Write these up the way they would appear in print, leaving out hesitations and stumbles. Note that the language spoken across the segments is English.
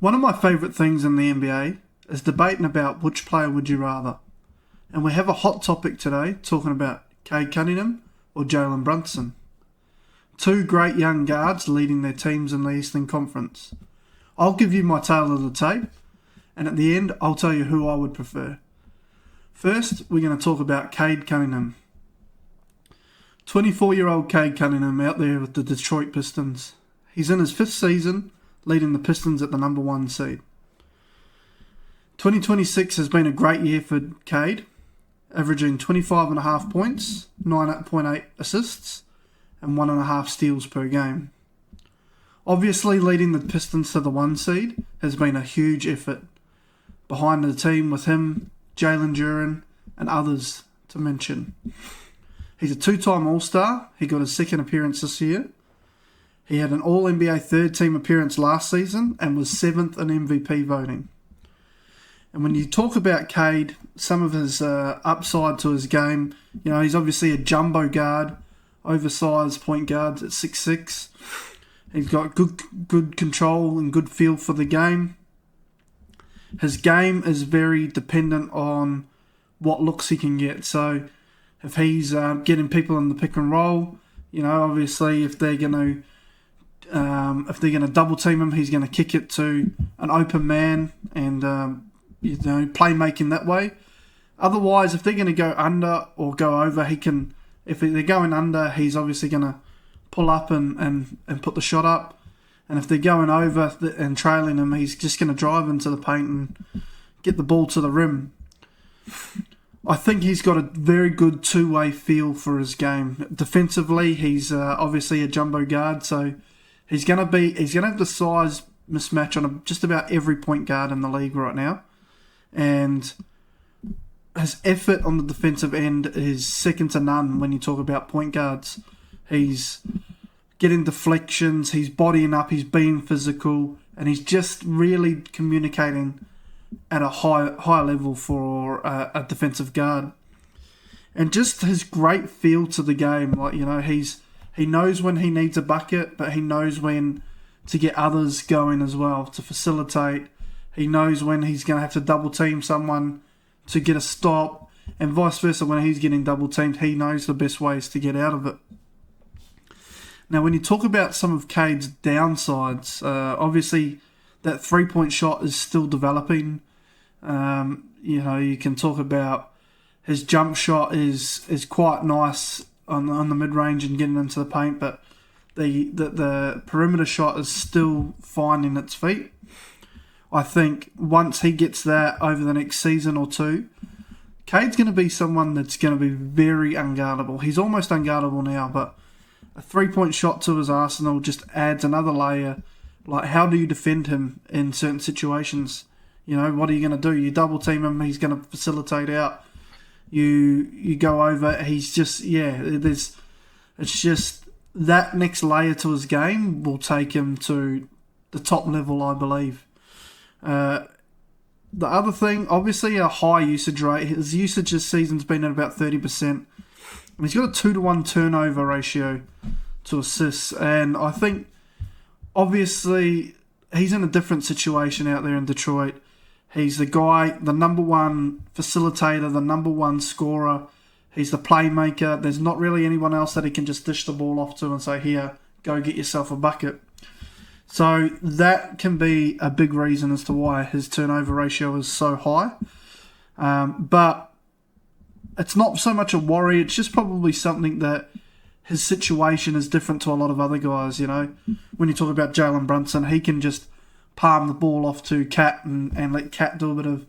One of my favourite things in the NBA is debating about which player would you rather. And we have a hot topic today talking about Cade Cunningham or Jalen Brunson. Two great young guards leading their teams in the Eastern Conference. I'll give you my tale of the tape, and at the end I'll tell you who I would prefer. First, we're going to talk about Cade Cunningham. 24-year-old Cade Cunningham out there with the Detroit Pistons. He's in his fifth season, leading the Pistons at the number 1 seed. 2026 has been a great year for Cade, averaging 25.5 points, 9.8 assists, and 1.5 steals per game. Obviously, leading the Pistons to the 1 seed has been a huge effort. Behind the team with him, Jalen Brunson, and others to mention. He's a 2-time All-Star. He got his second appearance this year. He had an All-NBA third-team appearance last season and was 7th in MVP voting. And when you talk about Cade, some of his upside to his game, he's obviously a jumbo guard, oversized point guard at 6'6". He's got good control and good feel for the game. His game is very dependent on what looks he can get. So if he's getting people in the pick and roll, obviously if they're going to double team him, he's going to kick it to an open man and playmaking that way. Otherwise, if they're going to go under or go over, he can. If they're going under, he's obviously going to pull up and put the shot up. And if they're going over and trailing him, he's just going to drive into the paint and get the ball to the rim. I think he's got a very good two-way feel for his game. Defensively, he's obviously a jumbo guard, so he's going to have the size mismatch on just about every point guard in the league right now. And his effort on the defensive end is second to none when you talk about point guards. He's getting deflections, he's bodying up, he's being physical, and he's just really communicating at a high level for a defensive guard. And just his great feel to the game, he knows when he needs a bucket, but he knows when to get others going as well, to facilitate. He knows when he's going to have to double team someone to get a stop, and vice versa. When he's getting double teamed, he knows the best ways to get out of it. Now, when you talk about some of Cade's downsides, obviously that 3-point shot is still developing. You can talk about his jump shot is quite nice on the mid-range and getting into the paint, but the perimeter shot is still finding its feet. I think once he gets that over the next season or two, Cade's going to be someone that's going to be very unguardable. He's almost unguardable now, but a 3-point shot to his arsenal just adds another layer. Like, how do you defend him in certain situations? What are you going to do? You double team him, he's going to facilitate out. You go over, he's just, it's just that next layer to his game will take him to the top level, I believe. The other thing, obviously a high usage rate. His usage this season's been at about 30%. And he's got a 2-to-1 turnover ratio to assists. And I think, obviously, he's in a different situation out there in Detroit. He's the guy, the number 1 facilitator, the number 1 scorer. He's the playmaker. There's not really anyone else that he can just dish the ball off to and say, here, go get yourself a bucket. So that can be a big reason as to why his turnover ratio is so high. But it's not so much a worry. It's just probably something that his situation is different to a lot of other guys, When you talk about Jalen Brunson, he can just palm the ball off to Cat and let Cat do a bit of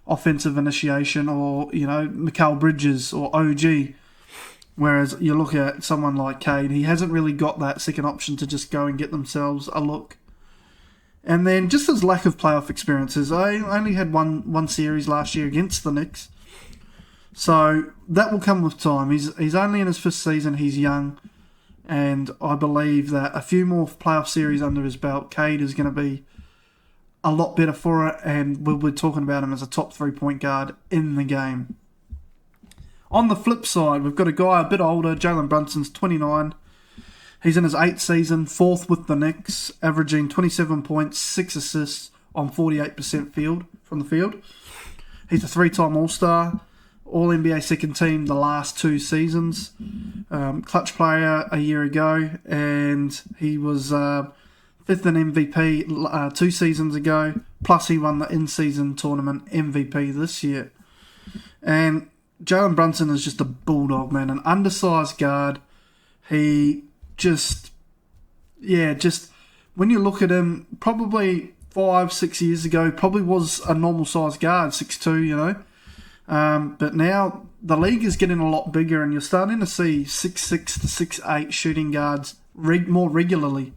offensive initiation, or, Mikal Bridges or OG. Whereas you look at someone like Cade, he hasn't really got that second option to just go and get themselves a look. And then just his lack of playoff experiences. I only had one series last year against the Knicks. So that will come with time. He's only in his 5th season, he's young. And I believe that a few more playoff series under his belt, Cade is going to be a lot better for it. And we'll be talking about him as a top 3-point guard in the game. On the flip side, we've got a guy a bit older, Jalen Brunson's 29. He's in his 8th season, 4th with the Knicks, averaging 27 points, 6 assists, on 48% from the field. He's a 3-time All-Star, All-NBA second team the last 2 seasons, clutch player a year ago, and he was 5th in MVP 2 seasons ago, plus he won the in-season tournament MVP this year. And Jalen Brunson is just a bulldog, man, an undersized guard. He just when you look at him, probably 5-6 years ago, probably was a normal sized guard, 6'2", but now the league is getting a lot bigger, and you're starting to see 6'6" to 6'8" shooting guards more regularly.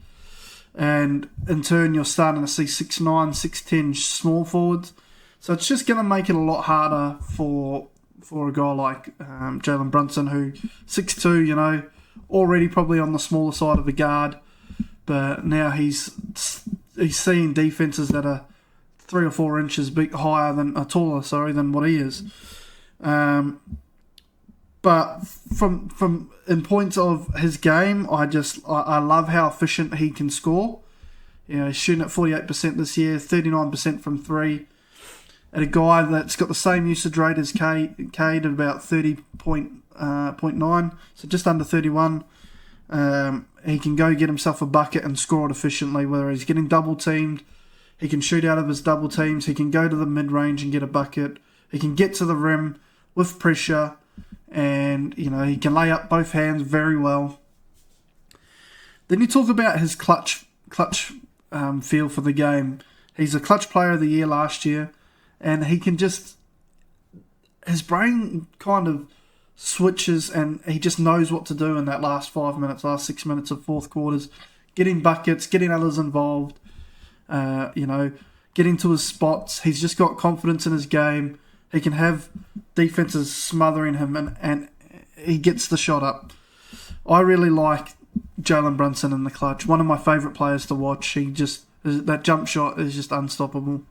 And in turn, you're starting to see 6'9", 6'10" small forwards. So it's just going to make it a lot harder for a guy like Jalen Brunson, who 6'2", already probably on the smaller side of a guard, but now he's seeing defenses that are 3 or 4 inches taller than what he is. But from in points of his game, I love how efficient he can score. He's shooting at 48% this year, 39% from 3. At a guy that's got the same usage rate as Cade at about 30.9, so just under 31. He can go get himself a bucket and score it efficiently, whether he's getting double teamed. He can shoot out of his double teams. He can go to the mid-range and get a bucket. He can get to the rim with pressure, and he can lay up both hands very well. Then you talk about his clutch feel for the game. He's a clutch player of the year last year, and he can his brain kind of switches, and he just knows what to do in that last 5 minutes, last 6 minutes of fourth quarters, getting buckets, getting others involved, getting to his spots. He's just got confidence in his game. He can have defenses smothering him, and he gets the shot up. I really like Jalen Brunson in the clutch. One of my favourite players to watch. That jump shot is just unstoppable.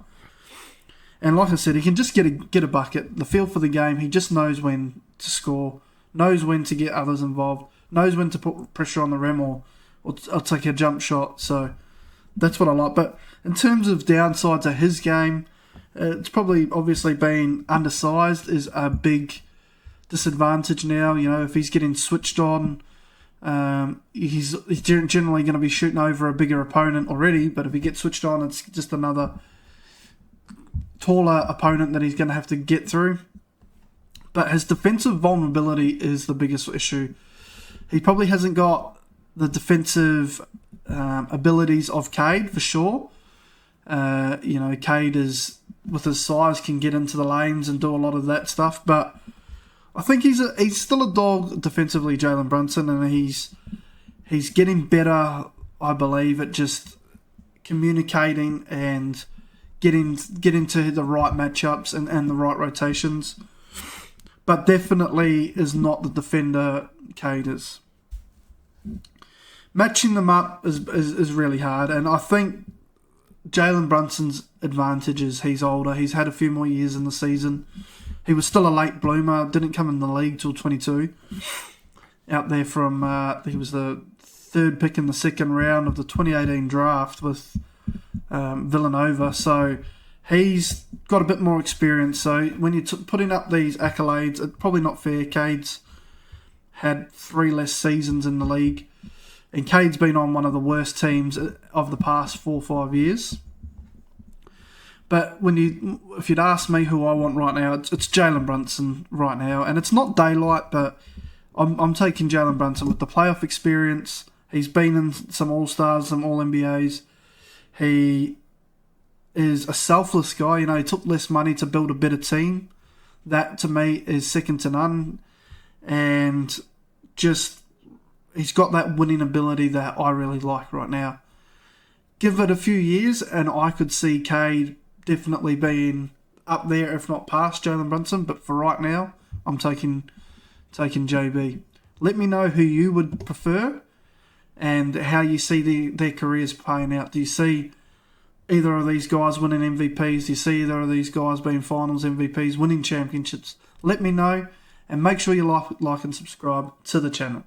And like I said, he can just get a bucket. The feel for the game, he just knows when to score, knows when to get others involved, knows when to put pressure on the rim or take a jump shot. So that's what I like. But in terms of downsides of his game, it's probably obviously being undersized is a big disadvantage now. If he's getting switched on, he's generally going to be shooting over a bigger opponent already. But if he gets switched on, it's just another taller opponent that he's going to have to get through. But his defensive vulnerability is the biggest issue. He probably hasn't got the defensive abilities of Cade, for sure. Cade is, with his size, can get into the lanes and do a lot of that stuff. But I think he's still a dog defensively, Jalen Brunson, and he's getting better, I believe, at just communicating and getting to the right matchups and the right rotations. But definitely is not the defender Cade is. Matching them up is really hard, and I think Jalen Brunson's advantage is he's older. He's had a few more years in the season. He was still a late bloomer, didn't come in the league till 22. Out there from, he was the 3rd pick in the 2nd round of the 2018 draft with Villanova. So he's got a bit more experience. So when you're putting up these accolades, it's probably not fair. Cade's had 3 less seasons in the league, and Cade's been on one of the worst teams of the past 4 or 5 years. But if you'd ask me who I want right now, it's Jalen Brunson right now, and it's not daylight, but I'm taking Jalen Brunson with the playoff experience. He's been in some All-Stars, some All-NBAs. He is a selfless guy. He took less money to build a better team. That, to me, is second to none. And just, he's got that winning ability that I really like right now. Give it a few years, and I could see Cade definitely being up there, if not past Jalen Brunson. But for right now, I'm taking JB. Let me know who you would prefer and how you see their careers playing out. Do you see either of these guys winning MVPs? Do you see either of these guys being finals MVPs, winning championships? Let me know, and make sure you like and subscribe to the channel.